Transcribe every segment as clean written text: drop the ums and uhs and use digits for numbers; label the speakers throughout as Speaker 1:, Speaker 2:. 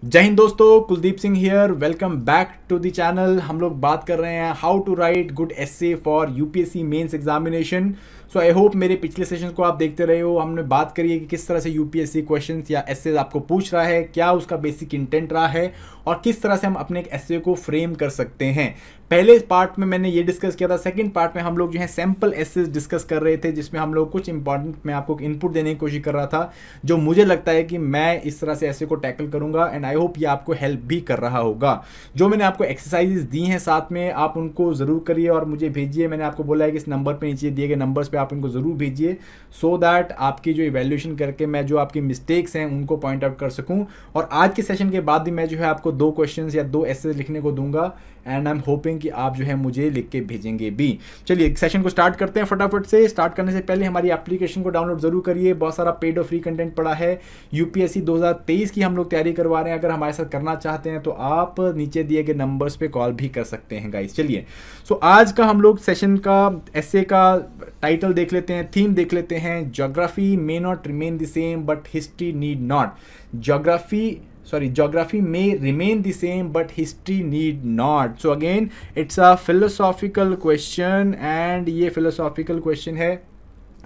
Speaker 1: जय हिंद दोस्तों, Kuldeep Singh here. Welcome back to the channel. हम लोग बात कर रहे हैं how to write good essay for UPSC mains examination. So I hope मेरे पिछले सेशन को आप देखते रहे हो। हमने बात करी है कि किस तरह से यूपीएससी क्वेश्चंस या एस्से आपको पूछ रहा है, क्या उसका बेसिक इंटेंट रहा है और किस तरह से हम अपने एक एस्से को फ्रेम कर सकते हैं। पहले पार्ट में मैंने ये डिस्कस किया था। सेकंड पार्ट में हम लोग जो है सैम्पल एसेस डिस्कस कर रहे थे, जिसमें हम लोग कुछ इंपॉर्टेंट मैं आपको इनपुट देने की कोशिश कर रहा था जो मुझे लगता है कि मैं इस तरह से एस्से को टैकल करूंगा एंड आई होप ये आपको हेल्प भी कर रहा होगा। जो मैंने आपको एक्सरसाइजेस दी हैं साथ में, आप उनको ज़रूर करिए और मुझे भेजिए। मैंने आपको बोला है कि इस नंबर पे नीचे दिए गए नंबर्स पे आप इनको ज़रूर भेजिए सो दैट आपकी जो इवैल्यूएशन करके मैं जो आपकी मिस्टेक्स हैं उनको पॉइंट आउट कर सकूं। और आज के सेशन के बाद भी मैं जो है आपको 2 क्वेश्चंस या 2 एस्से लिखने को दूंगा एंड आई एम होपिंग कि आप जो है मुझे लिख के भेजेंगे भी। चलिए सेशन को स्टार्ट करते हैं फटाफट से। स्टार्ट करने से पहले हमारी एप्लीकेशन को डाउनलोड जरूर करिए। बहुत सारा पेड और फ्री कंटेंट पड़ा है। यूपीएससी 2023 की हम लोग तैयारी करवा रहे हैं। अगर हमारे साथ करना चाहते हैं तो आप नीचे दिए गए नंबर्स पे कॉल भी कर सकते हैं गाइस। चलिए सो आज का हम लोग सेशन का एस्से का टाइटल देख लेते हैं, थीम देख लेते हैं। Geography may not remain the same but history need not. Geography may remain the same but history need not. So again it's a philosophical question and ये philosophical question है,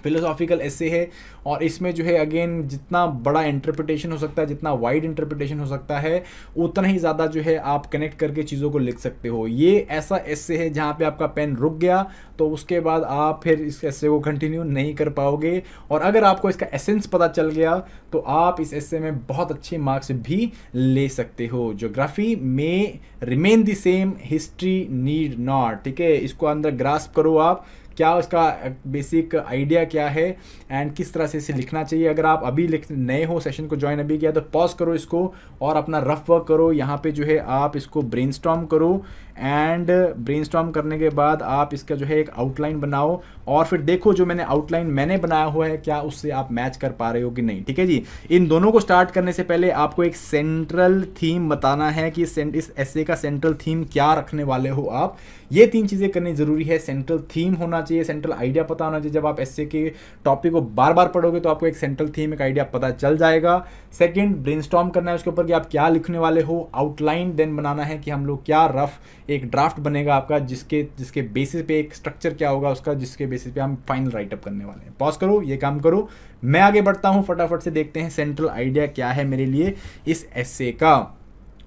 Speaker 1: फिलोसॉफिकल एस्से है। और इसमें जो है अगेन जितना बड़ा इंटरप्रिटेशन हो सकता है, जितना वाइड इंटरप्रिटेशन हो सकता है, उतना ही ज़्यादा जो है आप कनेक्ट करके चीज़ों को लिख सकते हो। ये ऐसा एस्से है जहाँ पे आपका पेन रुक गया तो उसके बाद आप फिर इस एस्से को कंटिन्यू नहीं कर पाओगे। और अगर आपको इसका एसेंस पता चल गया तो आप इस एस्से में बहुत अच्छे मार्क्स भी ले सकते हो। ज्योग्राफी में remain the same, history need not. ठीक है, इसको अंदर ग्रास्प करो आप, क्या उसका बेसिक आइडिया क्या है एंड किस तरह से इसे लिखना चाहिए। अगर आप अभी नए हो, सेशन को ज्वाइन अभी किया तो पॉज करो इसको और अपना रफ वर्क करो। यहाँ पे जो है आप इसको ब्रेनस्टॉर्म करो एंड ब्रेनस्टॉर्म करने के बाद आप इसका जो है एक आउटलाइन बनाओ और फिर देखो जो आउटलाइन मैंने बनाया हुआ है क्या उससे आप मैच कर पा रहे हो कि नहीं। ठीक है जी। इन दोनों को स्टार्ट करने से पहले आपको एक सेंट्रल थीम बताना है कि इस एस्से का सेंट्रल थीम क्या रखने वाले हो आप। ये 3 चीज़ें करनी ज़रूरी है। सेंट्रल थीम होना चाहिए, सेंट्रल आइडिया पता होना चाहिए। जब आप एस्से के टॉपिक को बार बार पढ़ोगे तो आपको एक सेंट्रल थीम, एक आइडिया पता चल जाएगा। सेकंड, ब्रेनस्टॉर्म करना है उसके ऊपर कि आप क्या लिखने वाले हो। आउटलाइन देन बनाना है कि हम लोग क्या रफ एक ड्राफ्ट बनेगा आपका, जिसके बेसिस पे एक स्ट्रक्चर क्या होगा उसका, जिसके बेसिस पे हम फाइनल राइटअप करने वाले हैं। पॉज करो, ये काम करो, मैं आगे बढ़ता हूँ। फटाफट से देखते हैं सेंट्रल आइडिया क्या है मेरे लिए इस एस्से का।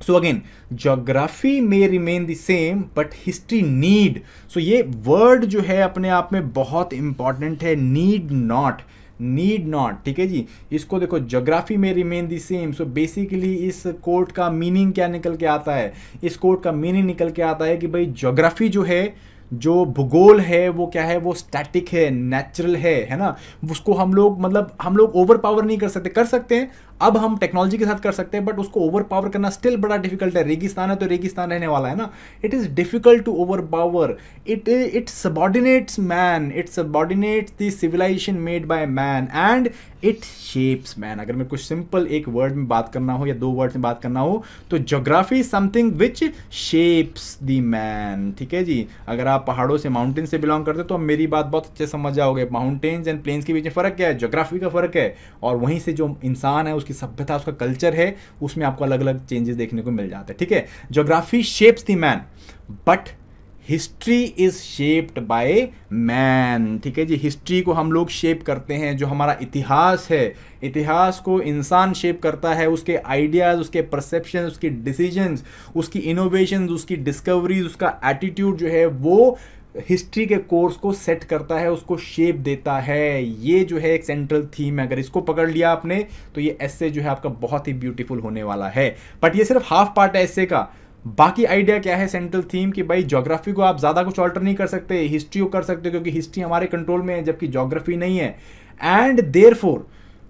Speaker 1: सो अगेन, ज्योग्राफी में remain the same but history need. So ये वर्ड जो है अपने आप में बहुत इंपॉर्टेंट है, नीड नॉट, नीड नॉट। ठीक है जी। इसको देखो, ज्योग्राफी में remain the same. So basically इस कोट का मीनिंग क्या निकल के आता है? इस कोट का मीनिंग निकल के आता है कि भाई ज्योग्राफी जो है, जो भूगोल है वो क्या है, वो स्टैटिक है, नेचुरल है ना। उसको हम लोग ओवर पावर नहीं कर सकते हैं। अब हम टेक्नोलॉजी के साथ कर सकते हैं बट उसको ओवर पावर करना स्टिल बड़ा डिफिकल्ट है। रेगिस्तान है तो रेगिस्तान रहने वाला है ना। It is difficult to overpower. It subordinates man, it subordinates the civilization made by man and it shapes man. अगर मैं कुछ सिंपल एक वर्ड में बात करना हो या 2 वर्ड में बात करना हो तो geography is something which shapes the man. ठीक है जी। अगर आप पहाड़ों से, माउंटेन से बिलोंग करते हो तो मेरी बात बहुत अच्छे समझ जाओगे। माउंटेन्स एंड प्लेन्स के बीच में फ़र्क क्या है? ज्योग्राफी का फ़र्क है। और वहीं से जो इंसान है, उसकी सभ्यता, उसका कल्चर है, उसमें आपको अलग अलग चेंजेस देखने को मिल जाते हैं। ठीक है। Geography shapes the man but history is shaped by man. ठीक है जी। हिस्ट्री को हम लोग शेप करते हैं। जो हमारा इतिहास है, इतिहास को इंसान शेप करता है। उसके आइडियाज, उसके परसेप्शन, उसकी डिसीजंस, उसकी इनोवेशंस, उसकी डिस्कवरीज, उसका एटीट्यूड जो है वो हिस्ट्री के कोर्स को सेट करता है, उसको शेप देता है। ये जो है एक सेंट्रल थीम है। अगर इसको पकड़ लिया आपने तो ये एस्से जो है आपका बहुत ही ब्यूटीफुल होने वाला है। बट ये सिर्फ हाफ पार्ट है एस्से का। बाकी आइडिया क्या है सेंट्रल थीम कि भाई ज्योग्राफी को आप ज़्यादा कुछ ऑल्टर नहीं कर सकते, हिस्ट्री को कर सकते हो क्योंकि हिस्ट्री हमारे कंट्रोल में है जबकि ज्योग्राफी नहीं है। एंड देयरफॉर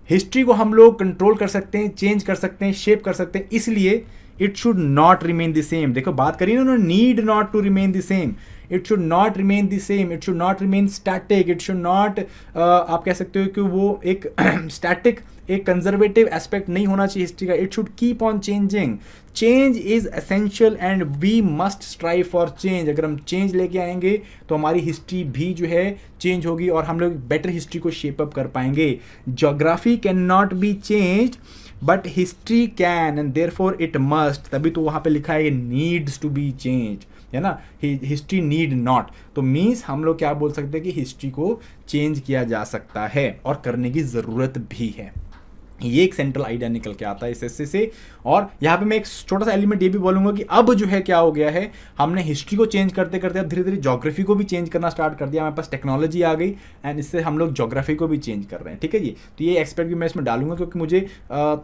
Speaker 1: हिस्ट्री को हम लोग कंट्रोल कर सकते हैं, चेंज कर सकते हैं, शेप कर सकते हैं। इसलिए it should not remain the same. देखो बात करिए ना, need not to remain the same. It should not remain the same, it should not remain static, it should not, आप कह सकते हो कि वो एक स्टैटिक, एक कंजर्वेटिव एस्पेक्ट नहीं होना चाहिए हिस्ट्री का। It should keep on changing. Change is essential and we must strive for change. अगर हम चेंज लेके आएंगे तो हमारी हिस्ट्री भी जो है चेंज होगी और हम लोग बेटर हिस्ट्री को शेप अप कर पाएंगे। Geography can not be changed but history can and therefore it must, तभी तो वहाँ पे लिखा है नीड्स टू बी चेंज, है ना, हिस्ट्री नीड नॉट। तो मीन्स हम लोग क्या बोल सकते हैं कि हिस्ट्री को चेंज किया जा सकता है और करने की ज़रूरत भी है। ये एक सेंट्रल आइडिया निकल के आता है इस एस्से से। और यहाँ पे मैं एक छोटा सा एलिमेंट ये भी बोलूँगा कि अब जो है क्या हो गया है, हमने हिस्ट्री को चेंज करते करते अब धीरे धीरे ज्योग्राफी को भी चेंज करना स्टार्ट कर दिया। हमारे पास टेक्नोलॉजी आ गई एंड इससे हम लोग ज्योग्राफी को भी चेंज कर रहे हैं, ठीक है जी। तो ये एक्सपेक्ट भी मैं इसमें डालूंगा, क्योंकि मुझे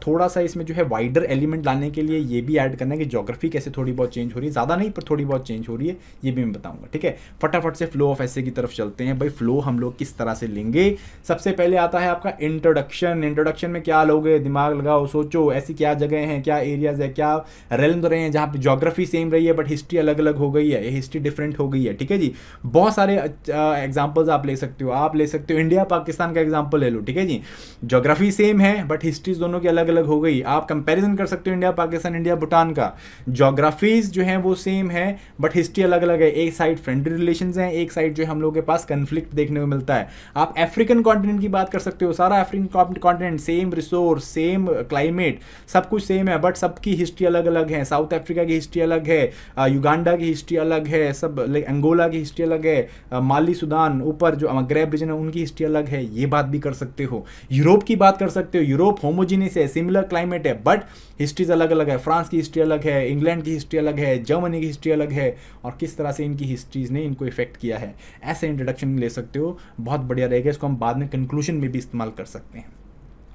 Speaker 1: थोड़ा सा इसमें जो है वाइडर एलिमेंट लाने के लिए ये भी ऐड करना है कि ज्योग्राफी कैसे थोड़ी बहुत चेंज हो रही है, ज़्यादा नहीं पर थोड़ी बहुत चेंज हो रही है, ये भी मैं बताऊँगा, ठीक है। फटाफट से फ्लो ऑफ एस्से की तरफ चलते हैं। भाई फ्लो हम लोग किस तरह से लेंगे, सबसे पहले आता है आपका इंट्रोडक्शन। इंट्रोडक्शन में क्या लोगे, दिमाग लगाओ, सोचो ऐसी क्या जगह हैं, क्या एरियाज है, क्या रेलम रहे हैं जहाँ पे ज्योग्राफी सेम रही है बट हिस्ट्री अलग अलग हो गई है, हिस्ट्री डिफरेंट हो गई है, ठीक है जी। बहुत सारे एग्जांपल्स आप ले सकते हो। आप ले सकते हो इंडिया पाकिस्तान का एग्जांपल ले लो, ठीक है जी। ज्योग्राफी सेम है बट हिस्ट्रीज दोनों की अलग अलग हो गई। आप कंपैरिजन कर सकते हो इंडिया पाकिस्तान, इंडिया भूटान का। ज्योग्राफीज जो है वो सेम है बट हिस्ट्री अलग अलग है। एक साइड फ्रेंडली रिलेशंस हैं, एक साइड जो है हम लोग के पास कन्फ्लिक्ट देखने को मिलता है। आप अफ्रीकन कॉन्टिनेंट की बात कर सकते हो, सारा African continent same resource, same climate, सब कुछ सेम है बट सबकी हिस्ट्री अलग अलग है। साउथ अफ्रीका की हिस्ट्री अलग है, युगांडा की हिस्ट्री अलग है, सब लाइक अंगोला की हिस्ट्री अलग है, माली सुदान ऊपर जो मगरेब रीजन है उनकी हिस्ट्री अलग है। ये बात भी कर सकते हो। यूरोप की बात कर सकते हो, यूरोप होमोजीनियस है, सिमिलर क्लाइमेट है बट हिस्ट्रीज अलग अलग है। फ्रांस की हिस्ट्री अलग है, इंग्लैंड की हिस्ट्री अलग है, जर्मनी की हिस्ट्री अलग है, और किस तरह से इनकी हिस्ट्रीज ने इनको इफेक्ट किया है। ऐसे इंट्रोडक्शन ले सकते हो, बहुत बढ़िया रहेगा। इसको हम बाद में कंक्लूजन में भी इस्तेमाल कर सकते हैं।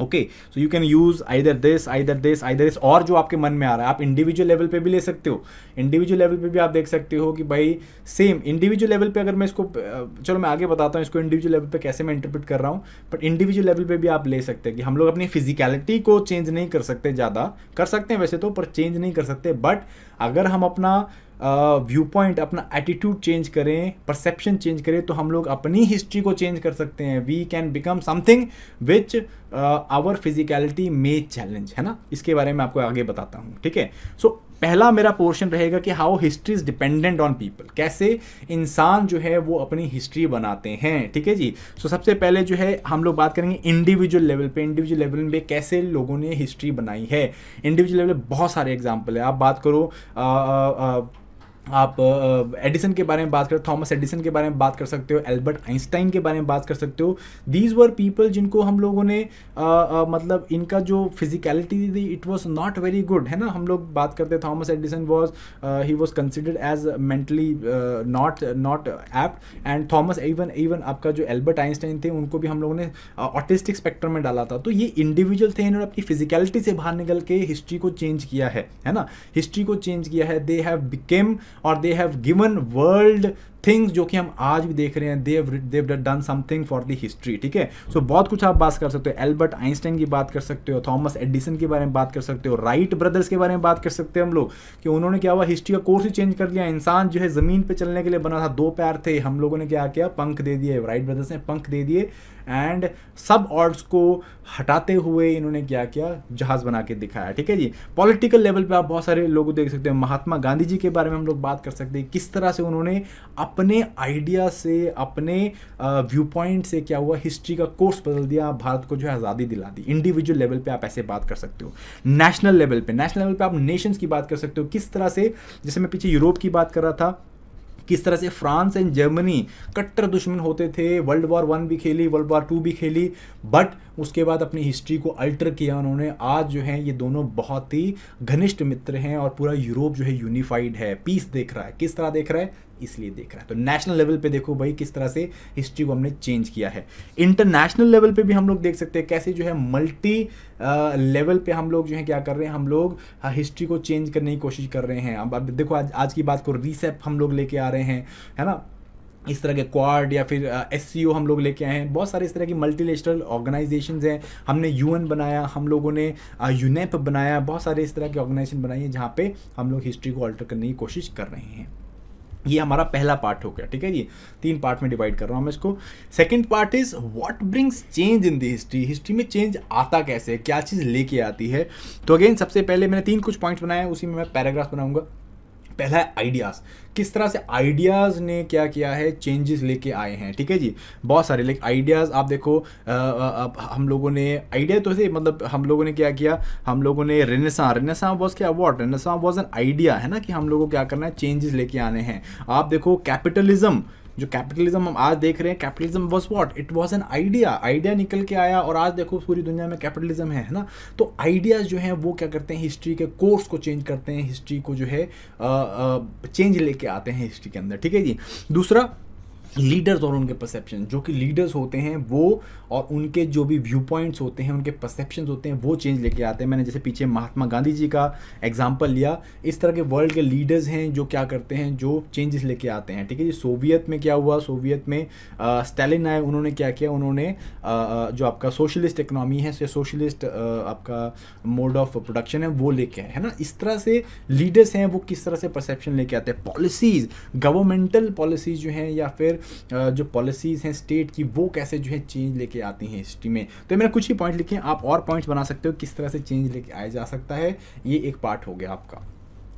Speaker 1: Okay, so you can use either this either this either this, और जो आपके मन में आ रहा है। आप इंडिविजुअल लेवल पे भी ले सकते हो। इंडिविजुअल लेवल पे भी आप देख सकते हो कि भाई सेम इंडिविजुअल लेवल पे अगर मैं इसको, चलो मैं आगे बताता हूँ इसको इंडिविजुअल लेवल पे कैसे मैं इंटरप्रेट कर रहा हूँ, बट इंडिविजुअल लेवल पे भी आप ले सकते हैं कि हम लोग अपनी फिजिकलिटी को चेंज नहीं कर सकते, ज़्यादा कर सकते हैं वैसे तो, पर चेंज नहीं कर सकते। बट अगर हम अपना व्यू पॉइंट, अपना एटीट्यूड चेंज करें, परसेप्शन चेंज करें, तो हम लोग अपनी हिस्ट्री को चेंज कर सकते हैं। We can become something which our physicality may challenge, है ना। इसके बारे में आपको आगे बताता हूँ, ठीक है। सो पहला मेरा पोर्शन रहेगा कि how history is dependent on people, कैसे इंसान जो है वो अपनी हिस्ट्री बनाते हैं, ठीक है जी। सो सबसे पहले जो है हम लोग बात करेंगे इंडिविजुअल लेवल पे। इंडिविजुअल लेवल पे कैसे लोगों ने हिस्ट्री बनाई है। इंडिविजुअल लेवल पे बहुत सारे एग्जाम्पल है। आप बात करो आप एडिसन के बारे में बात करें, थॉमस एडिसन के बारे में बात कर सकते हो, एल्बर्ट आइंस्टाइन के बारे में बात कर सकते हो। दीज वर पीपल जिनको हम लोगों ने मतलब इनका जो फिजिकलिटी थी it was not very good, है ना। हम लोग बात करते हैं Thomas Edison was he was considered as mentally not apt, and Thomas even आपका जो एल्बर्ट आइंस्टाइन थे उनको भी हम लोगों ने ऑटिस्टिक स्पेक्ट्रम में डाला था। तो ये इंडिविजुअल थे, इन्होंने अपनी फिजिकलिटी से बाहर निकल के हिस्ट्री को चेंज किया है ना, हिस्ट्री को चेंज किया है। दे हैव बिकेम और they have given world things जो कि हम आज भी देख रहे हैं। They've done something for the history, ठीक है। सो बहुत कुछ आप बात कर सकते हो। एल्बर्ट आइंस्टाइन की बात कर सकते हो, थॉमस एडिसन के बारे में बात कर सकते हो, राइट ब्रदर्स के बारे में बात कर सकते हैं हम लोग कि उन्होंने क्या हुआ, हिस्ट्री का कोर्स ही चेंज कर लिया। इंसान जो है ज़मीन पे चलने के लिए बना था, 2 पैर थे, हम लोगों ने क्या किया, पंख दे दिए। राइट ब्रदर्स ने पंख दे दिए एंड सब ऑड्स को हटाते हुए इन्होंने क्या किया, जहाज बना के दिखाया, ठीक है जी। पॉलिटिकल लेवल पे आप बहुत सारे लोग देख सकते हैं। महात्मा गांधी जी के बारे में हम लोग बात कर सकते हैं, किस तरह से उन्होंने अपने आइडिया से, अपने व्यू पॉइंट से क्या हुआ, हिस्ट्री का कोर्स बदल दिया, भारत को जो है आज़ादी दिला दी। इंडिविजुअल लेवल पे आप ऐसे बात कर सकते हो। नेशनल लेवल पे आप नेशंस की बात कर सकते हो, किस तरह से, जैसे मैं पीछे यूरोप की बात कर रहा था, किस तरह से फ्रांस एंड जर्मनी कट्टर दुश्मन होते थे। वर्ल्ड वॉर 1 भी खेली, वर्ल्ड वॉर 2 भी खेली, बट उसके बाद अपनी हिस्ट्री को अल्टर किया उन्होंने। आज जो है ये दोनों बहुत ही घनिष्ठ मित्र हैं और पूरा यूरोप जो है यूनिफाइड है, पीस देख रहा है। किस तरह देख रहा है, इसलिए देख रहा है। तो नेशनल लेवल पे देखो भाई किस तरह से हिस्ट्री को हमने चेंज किया है। इंटरनेशनल लेवल पे भी हम लोग देख सकते हैं कैसे जो है मल्टी लेवल पे हम लोग जो है क्या कर रहे हैं, हम लोग हिस्ट्री को चेंज करने की कोशिश कर रहे हैं। अब देखो आज की बात को रीसेप हम लोग लेके आ रहे हैं, है ना। इस तरह के क्वाड या फिर SCO हम लोग लेके आए हैं। बहुत सारे इस तरह की मल्टीलेटरल ऑर्गेनाइजेशंस हैं। हमने UN बनाया, हम लोगों ने UNEP बनाया, बहुत सारे इस तरह की ऑर्गेनाइजेशन बनाई है जहाँ पे हम लोग हिस्ट्री को अल्टर करने की कोशिश कर रहे हैं। ये हमारा पहला पार्ट हो गया, ठीक है जी। 3 पार्ट में डिवाइड कर रहा हूँ मैं इसको। Second part is what brings change in the history. History में चेंज आता कैसे है, क्या चीज़ लेके आती है। तो अगेन सबसे पहले मैंने 3 कुछ पॉइंट्स बनाए हैं, उसी में मैं पैराग्राफ बनाऊंगा। पहला है आइडियाज़। किस तरह से आइडियाज़ ने क्या किया है, चेंजेस लेके आए हैं, ठीक है जी। बहुत सारे लाइक आइडियाज़ आप देखो, अब हम लोगों ने आइडिया तो से मतलब हम लोगों ने क्या किया, हम लोगों ने रेनेसां वॉज क्या, what, renaissance was an idea, है ना, कि हम लोगों को क्या करना है, चेंजेस लेके आने हैं। आप देखो कैपिटलिज्म, जो कैपिटलिज्म हम आज देख रहे हैं, capitalism was what, it was an idea, idea निकल के आया और आज देखो पूरी दुनिया में कैपिटलिज्म है ना। तो आइडियाज़ जो हैं वो क्या करते हैं, हिस्ट्री के कोर्स को चेंज करते हैं, हिस्ट्री को जो है चेंज लेके आते हैं हिस्ट्री के अंदर, ठीक है जी। दूसरा, लीडर्स और उनके परसेप्शन, जो कि लीडर्स होते हैं वो और उनके जो भी व्यू पॉइंट्स होते हैं, उनके परसेप्शंस होते हैं, वो चेंज लेके आते हैं। मैंने जैसे पीछे महात्मा गांधी जी का एग्जांपल लिया, इस तरह के वर्ल्ड के लीडर्स हैं जो क्या करते हैं, जो चेंजेस लेके आते हैं, ठीक है जी। सोवियत में क्या हुआ, सोवियत में स्टालिन आए, उन्होंने क्या किया, उन्होंने जो आपका सोशलिस्ट इकोनॉमी है, सोशलिस्ट आपका मोड ऑफ प्रोडक्शन है, वो लेके आए, है ना। इस तरह से लीडर्स हैं वो किस तरह से परसेप्शन लेके आते हैं, पॉलिसीज़, गवर्नमेंटल पॉलिसीज़ जो हैं या फिर जो पॉलिसीज़ हैं स्टेट की, वो कैसे जो है चेंज लेके आती हैं हिस्ट्री में। तो मैंने कुछ ही पॉइंट लिखे हैं, आप और पॉइंट्स बना सकते हो किस तरह से चेंज लेके आया जा सकता है। ये एक पार्ट हो गया आपका।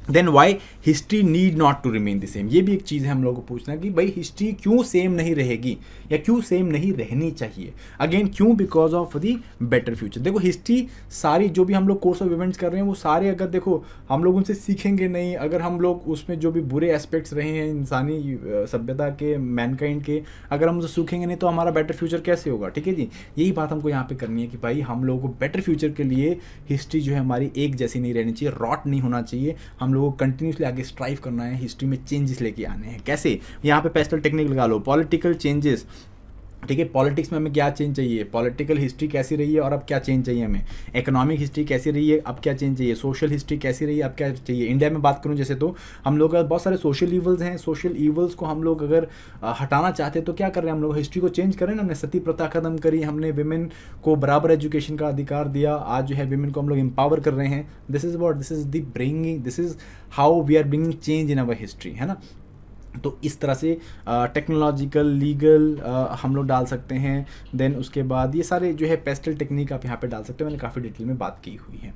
Speaker 1: Then why history need not to remain the same, ये भी एक चीज़ है हम लोगों को पूछना कि भाई हिस्ट्री क्यों सेम नहीं रहेगी या क्यों सेम नहीं रहनी चाहिए। अगेन क्यों, because of the better future. देखो हिस्ट्री सारी जो भी हम लोग कोर्स ऑफ इवेंट्स कर रहे हैं वो सारे, अगर देखो हम लोग उनसे सीखेंगे नहीं, अगर हम लोग उसमें जो भी बुरे एस्पेक्ट्स रहे हैं इंसानी सभ्यता के, मैनकाइंड के, अगर हम उसे सीखेंगे नहीं तो हमारा बेटर फ्यूचर कैसे होगा, ठीक है जी। यही बात हमको यहाँ पे करनी है कि भाई हम लोगों को बेटर फ्यूचर के लिए हिस्ट्री जो है हमारी एक जैसी नहीं रहनी चाहिए, रॉट नहीं होना चाहिए, हम लोगों को कंटिन्यूसली आगे स्ट्राइव करना है, हिस्ट्री में चेंजेस लेके आने हैं। कैसे, यहाँ पे पेस्टल टेक्निक लगा लो, पॉलिटिकल चेंजेस, ठीक है। पॉलिटिक्स में हमें क्या चेंज चाहिए, पॉलिटिकल हिस्ट्री कैसी रही है और अब क्या चेंज चाहिए हमें, इकोनॉमिक हिस्ट्री कैसी रही है अब क्या चेंज चाहिए, सोशल हिस्ट्री कैसी रही है अब क्या चाहिए। इंडिया में बात करूं जैसे, तो हम लोग का बहुत सारे सोशल ईवल्स हैं, सोशल ईवल्स को हम लोग अगर हटाना चाहते हैं तो क्या कर रहे हैं हम लोग, हिस्ट्री को चेंज करें ना। हमने सती प्रथा खत्म करी, हमने विमेन को बराबर एजुकेशन का अधिकार दिया, आज जो है विमेन को हम लोग एम्पावर कर रहे हैं। This is what, this is the bringing, this is how we are bringing change in our history, है ना। तो इस तरह से टेक्नोलॉजिकल, लीगल हम लोग डाल सकते हैं। देन उसके बाद ये सारे जो है पेस्टल टेक्निक आप यहाँ पे डाल सकते हो, मैंने काफ़ी डिटेल में बात की हुई है।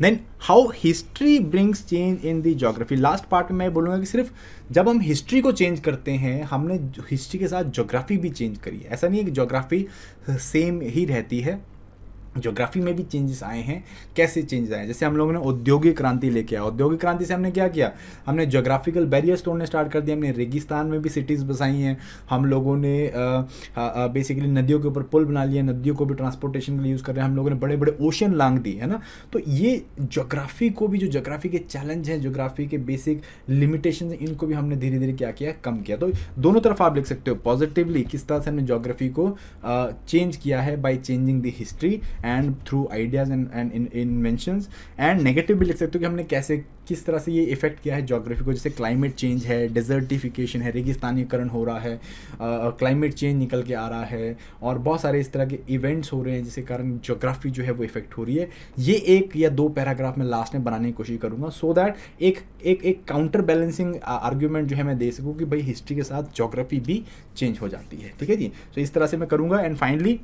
Speaker 1: Then how history brings change in the geography. Last part में मैं बोलूँगा कि सिर्फ जब हम हिस्ट्री को चेंज करते हैं, हमने हिस्ट्री के साथ ज्योग्राफी भी चेंज करी है। ऐसा नहीं है कि ज्योग्राफी सेम ही रहती है, ज्योग्राफी में भी चेंजेस आए हैं। कैसे चेंजेस आए, जैसे हम लोगों ने औद्योगिक क्रांति लेके आया, औद्योगिक क्रांति से हमने क्या किया, हमने ज्योग्राफिकल बैरियर्स तोड़ने स्टार्ट कर दिया, हमने रेगिस्तान में भी सिटीज़ बसाई हैं, हम लोगों ने बेसिकली नदियों के ऊपर पुल बना लिया, नदियों को भी ट्रांसपोर्टेशन के लिए यूज़ कर रहे हैं, हम लोगों ने बड़े बड़े ओशन लांग दी, है ना। तो ये ज्योग्राफी को भी, जो ज्योग्राफी के चैलेंज हैं, ज्योग्राफी के बेसिक लिमिटेशन हैं, इनको भी हमने धीरे धीरे क्या किया, कम किया। तो दोनों तरफ आप लिख सकते हो, पॉजिटिवली किस तरह से हमने ज्योग्राफी को चेंज किया है by changing the history and through ideas and inventions, and negative भी लिख सकते हो कि हमने कैसे, किस तरह से ये इफेक्ट किया है ज्योग्राफी को। जैसे क्लाइमेट चेंज है, डेजर्टिफिकेशन है, रेगिस्तानीकरण हो रहा है, क्लाइमेट चेंज निकल के आ रहा है, और बहुत सारे इस तरह के इवेंट्स हो रहे हैं जिसके कारण ज्योग्राफी जो है वो इफेक्ट हो रही है। ये एक या दो पैराग्राफ में लास्ट में बनाने की कोशिश करूँगा, सो दैट एक काउंटर बैलेंसिंग आर्ग्यूमेंट जो है मैं दे सकूँ कि भाई हिस्ट्री के साथ ज्योग्राफी भी चेंज हो जाती है, ठीक है जी। तो इस तरह से मैं करूँगा। And finally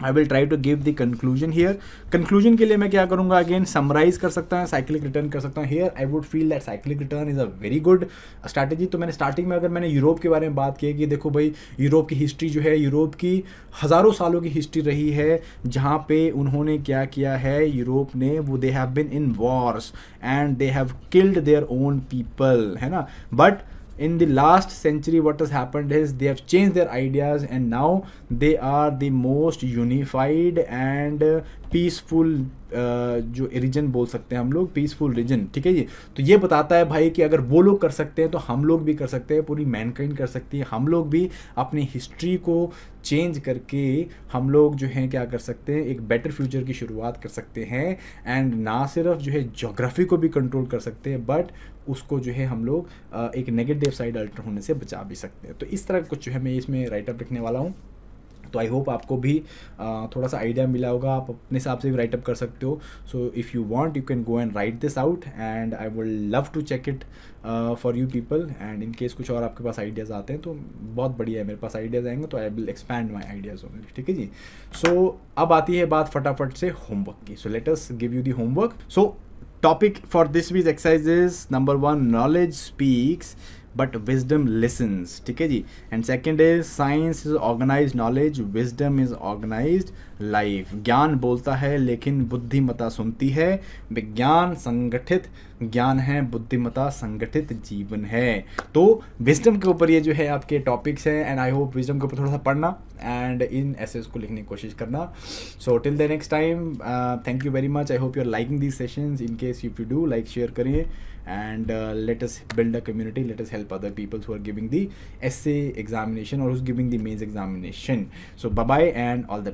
Speaker 1: I will try to give the conclusion here. Conclusion के लिए मैं क्या करूँगा, अगेन समराइज कर सकता हूँ, साइक्लिक रिटर्न कर सकता हूँ। Here I would feel that cyclic return is a very good strategy. तो मैंने स्टार्टिंग में, अगर मैंने यूरोप के बारे में बात की कि देखो भाई यूरोप की हिस्ट्री जो है, यूरोप की हज़ारों सालों की हिस्ट्री रही है जहाँ पे उन्होंने क्या किया है, यूरोप ने, वो they have been in Wars and they have killed their own people, है ना। But in the last century what has happened is they have changed their ideas and now they are the most unified and peaceful जो reason बोल सकते हैं हम लोग, peaceful reason, ठीक है जी। तो ये बताता है भाई कि अगर वो लोग कर सकते हैं तो हम लोग भी कर सकते हैं, पूरी मैनकाइंड कर सकती है। हम लोग भी अपनी हिस्ट्री को चेंज करके हम लोग जो है क्या कर सकते हैं, एक बेटर फ्यूचर की शुरुआत कर सकते हैं। एंड ना सिर्फ जो है ज्योग्राफी को भी कंट्रोल कर सकते हैं, बट उसको जो है हम लोग एक नेगेटिव साइड अल्टर होने से बचा भी सकते हैं। तो इस तरह कुछ जो है मैं इसमें राइटअप लिखने वाला हूँ। तो आई होप आपको भी थोड़ा सा आइडिया मिला होगा, आप अपने हिसाब से भी राइटअप कर सकते हो। So if you want you can go and write this out and I would love to check it for you people. And in case कुछ और आपके पास आइडियाज़ आते हैं तो बहुत बढ़िया है, मेरे पास आइडियाज़ आएंगे तो I will expand my ideas only, ठीक है जी। सो अब आती है बात फटाफट से होमवर्क की। So let us give you the homework. So topic for this week's exercise is number 1, knowledge speaks but wisdom listens, ठीक है जी. And second is science is organised knowledge, wisdom is organised life. ज्ञान बोलता है लेकिन बुद्धिमता सुनती है. विज्ञान संगठित ज्ञान है, बुद्धिमता संगठित जीवन है. तो विजडम के ऊपर ये जो है आपके टॉपिक्स हैं एंड आई होप विजडम के ऊपर थोड़ा सा पढ़ना एंड इन एसेस को लिखने की कोशिश करना. So till the next time, thank you very much. I hope you are liking these sessions. In case if you do, like share करिए and let us build a community, let us help other people who are giving the essay examination or who's giving the mains examination. So bye bye and all the